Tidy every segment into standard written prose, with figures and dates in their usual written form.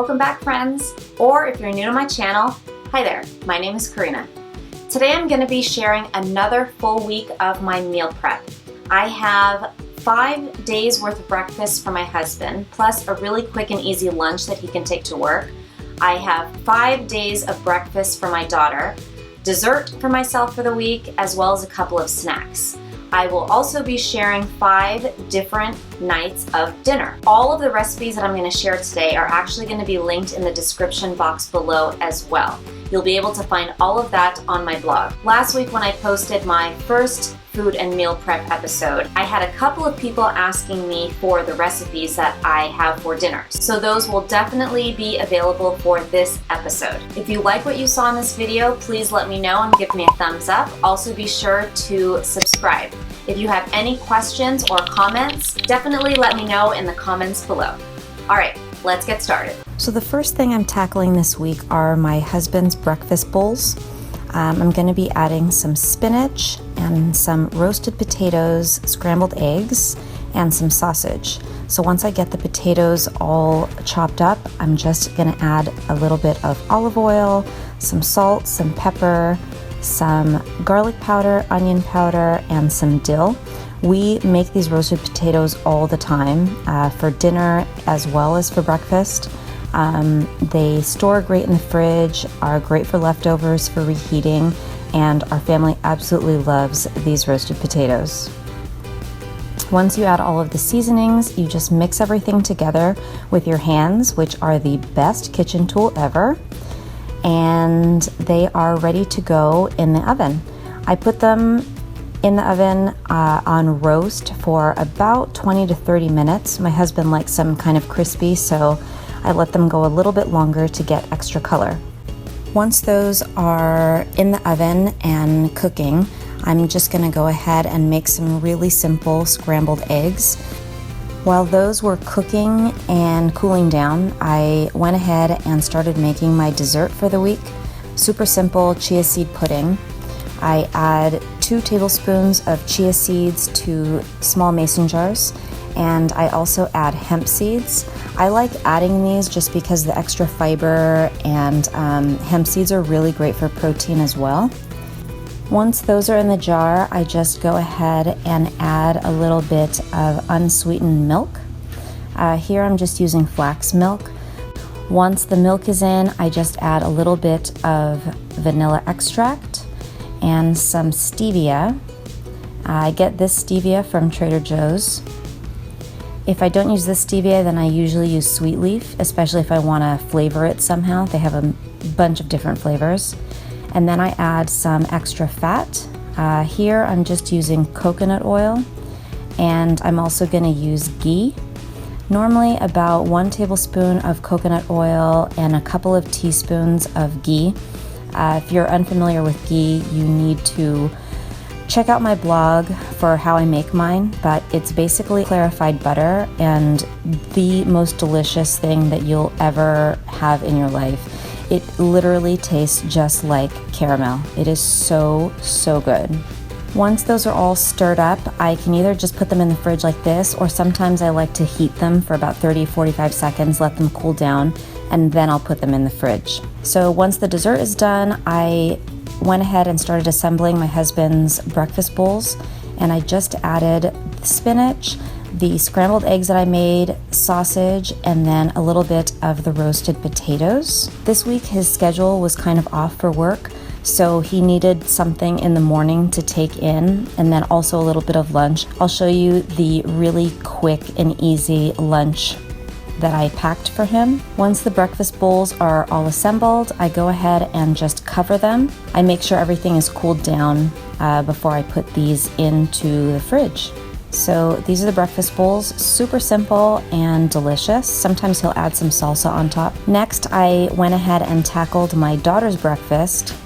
Welcome back, friends. Or if you're new to my channel, hi there, my name is Corina. Today I'm going to be sharing another full week of my meal prep. I have 5 days worth of breakfast for my husband, plus a really quick and easy lunch that he can take to work. I have 5 days of breakfast for my daughter, dessert for myself for the week, as well as a couple of snacks. I will also be sharing 5 different nights of dinner. All of the recipes that I'm going to share today are actually going to be linked in the description box below as well. You'll be able to find all of that on my blog. Last week when I posted my first food and meal prep episode, I had a couple of people asking me for the recipes that I have for dinner. So those will definitely be available for this episode. If you like what you saw in this video, please let me know and give me a thumbs up. Also be sure to subscribe. If you have any questions or comments, definitely let me know in the comments below. All right, let's get started. So the first thing I'm tackling this week are my husband's breakfast bowls. I'm going to be adding some spinach and some roasted potatoes, scrambled eggs, and some sausage. So once I get the potatoes all chopped up, I'm just going to add a little bit of olive oil, some salt, some pepper, some garlic powder, onion powder, and some dill. We make these roasted potatoes all the time for dinner as well as for breakfast. They store great in the fridge, are great for leftovers for reheating, and our family absolutely loves these roasted potatoes. Once you add all of the seasonings, you just mix everything together with your hands, which are the best kitchen tool ever, and they are ready to go in the oven. I put them in the oven on roast for about 20 to 30 minutes. My husband likes them kind of crispy, so I let them go a little bit longer to get extra color. Once those are in the oven and cooking, I'm just going to go ahead and make some really simple scrambled eggs. While those were cooking and cooling down, I went ahead and started making my dessert for the week. Super simple chia seed pudding. I add 2 tablespoons of chia seeds to small mason jars, and I also add hemp seeds. I like adding these just because the extra fiber, and hemp seeds are really great for protein as well. Once those are in the jar, I just go ahead and add a little bit of unsweetened milk. Here I'm just using flax milk. Once the milk is in, I just add a little bit of vanilla extract and some stevia. I get this stevia from Trader Joe's. If I don't use this stevia, then I usually use sweet leaf, especially if I want to flavor it somehow. They have a bunch of different flavors. And then I add some extra fat. Here I'm just using coconut oil, and I'm also going to use ghee. Normally about 1 tablespoon of coconut oil and a couple of teaspoons of ghee. If you're unfamiliar with ghee, you need to check out my blog for how I make mine, but it's basically clarified butter and the most delicious thing that you'll ever have in your life. It literally tastes just like caramel. It is so, so good. Once those are all stirred up, I can either just put them in the fridge like this, or sometimes I like to heat them for about 30-45 seconds, let them cool down, and then I'll put them in the fridge. So once the dessert is done, I went ahead and started assembling my husband's breakfast bowls, and I just added the spinach, the scrambled eggs that I made, sausage, and then a little bit of the roasted potatoes. This week his schedule was kind of off for work, so he needed something in the morning to take in, and then also a little bit of lunch. I'll show you the really quick and easy lunch that I packed for him. Once the breakfast bowls are all assembled, I go ahead and just cover them. I make sure everything is cooled down before I put these into the fridge. So these are the breakfast bowls, super simple and delicious. Sometimes he'll add some salsa on top. Next, I went ahead and tackled my daughter's breakfast.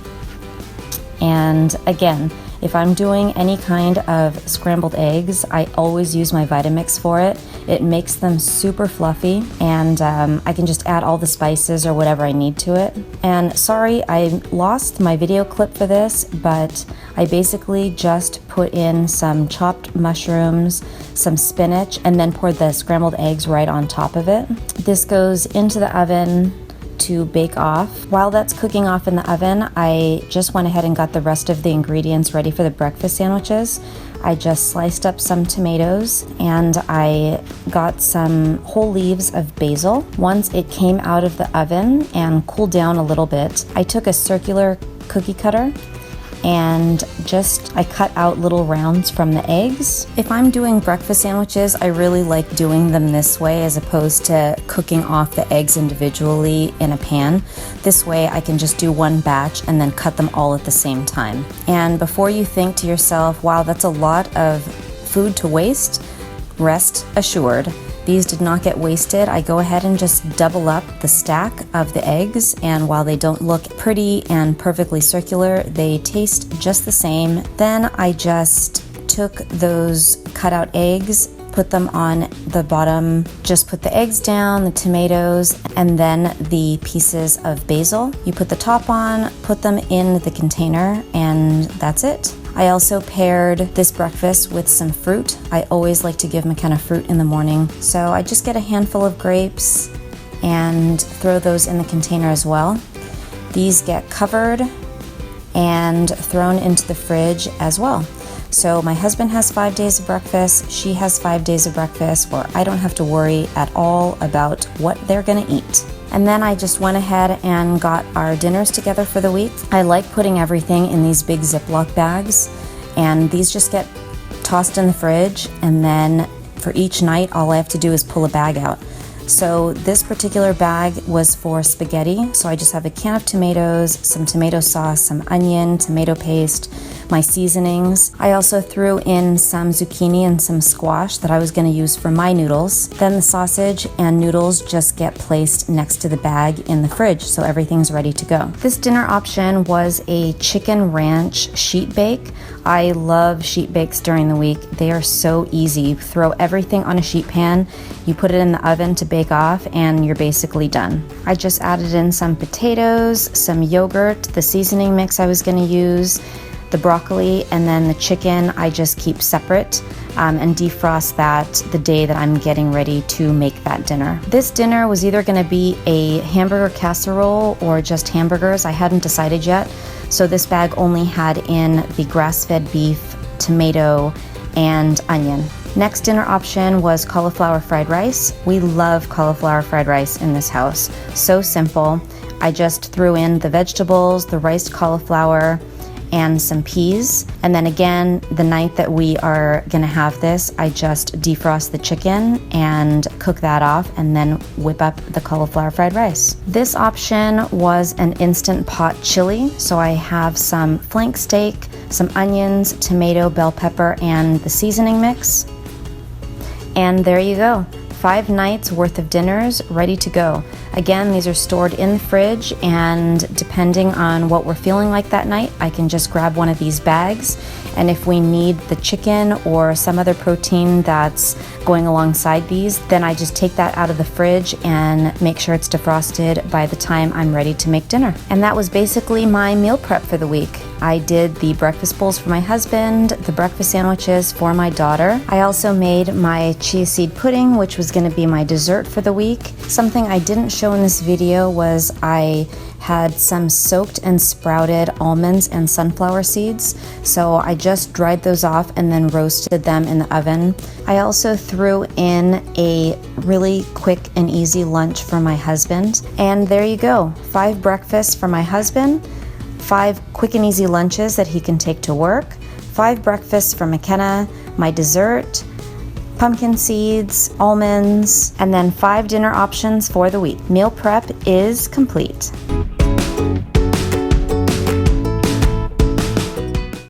And again, If I'm doing any kind of scrambled eggs, I always use my Vitamix for it. It makes them super fluffy, and I can just add all the spices or whatever I need to it. And sorry, I lost my video clip for this, but I basically just put in some chopped mushrooms, some spinach, and then poured the scrambled eggs right on top of it. This goes into the oven to bake off. While that's cooking off in the oven, I just went ahead and got the rest of the ingredients ready for the breakfast sandwiches. I just sliced up some tomatoes and I got some whole leaves of basil. Once it came out of the oven and cooled down a little bit, I took a circular cookie cutter and I cut out little rounds from the eggs. If I'm doing breakfast sandwiches, I really like doing them this way as opposed to cooking off the eggs individually in a pan. This way I can just do one batch and then cut them all at the same time. And before you think to yourself, wow, that's a lot of food to waste, rest assured, these did not get wasted. I go ahead and just double up the stack of the eggs, and while they don't look pretty and perfectly circular, they taste just the same. Then I just took those cut out eggs, put them on the bottom, just put the eggs down, the tomatoes, and then the pieces of basil. You put the top on, put them in the container, and that's it. I also paired this breakfast with some fruit. I always like to give McKenna fruit in the morning. So I just get a handful of grapes and throw those in the container as well. These get covered and thrown into the fridge as well. So my husband has 5 days of breakfast, she has 5 days of breakfast, where I don't have to worry at all about what they're gonna eat. And then I just went ahead and got our dinners together for the week. I like putting everything in these big Ziploc bags, and these just get tossed in the fridge, and then for each night, all I have to do is pull a bag out. So this particular bag was for spaghetti. So I just have a can of tomatoes, some tomato sauce, some onion, tomato paste, my seasonings. I also threw in some zucchini and some squash that I was going to use for my noodles. Then the sausage and noodles just get placed next to the bag in the fridge, so everything's ready to go. This dinner option was a chicken ranch sheet bake. I love sheet bakes during the week. They are so easy. You throw everything on a sheet pan, you put it in the oven to bake off, and you're basically done. I just added in some potatoes, some yogurt, the seasoning mix I was going to use, the broccoli, and then the chicken I just keep separate and defrost that the day that I'm getting ready to make that dinner. This dinner was either going to be a hamburger casserole or just hamburgers. I hadn't decided yet. So this bag only had in the grass-fed beef, tomato, and onion. Next dinner option was cauliflower fried rice. We love cauliflower fried rice in this house. So simple. I just threw in the vegetables, the riced cauliflower, and some peas. And then again, the night that we are gonna have this, I just defrost the chicken and cook that off and then whip up the cauliflower fried rice. This option was an instant pot chili. So I have some flank steak, some onions, tomato, bell pepper, and the seasoning mix. And there you go. 5 nights worth of dinners ready to go. Again, these are stored in the fridge, and depending on what we're feeling like that night, I can just grab one of these bags. And if we need the chicken or some other protein that's going alongside these, then I just take that out of the fridge and make sure it's defrosted by the time I'm ready to make dinner. And that was basically my meal prep for the week. I did the breakfast bowls for my husband, the breakfast sandwiches for my daughter. I also made my chia seed pudding, which was going to be my dessert for the week. Something I didn't show in this video was I had some soaked and sprouted almonds and sunflower seeds. So I just dried those off and then roasted them in the oven. I also threw in a really quick and easy lunch for my husband. And there you go, 5 breakfasts for my husband, 5 quick and easy lunches that he can take to work, 5 breakfasts for McKenna, my dessert, pumpkin seeds, almonds, and then 5 dinner options for the week. Meal prep is complete.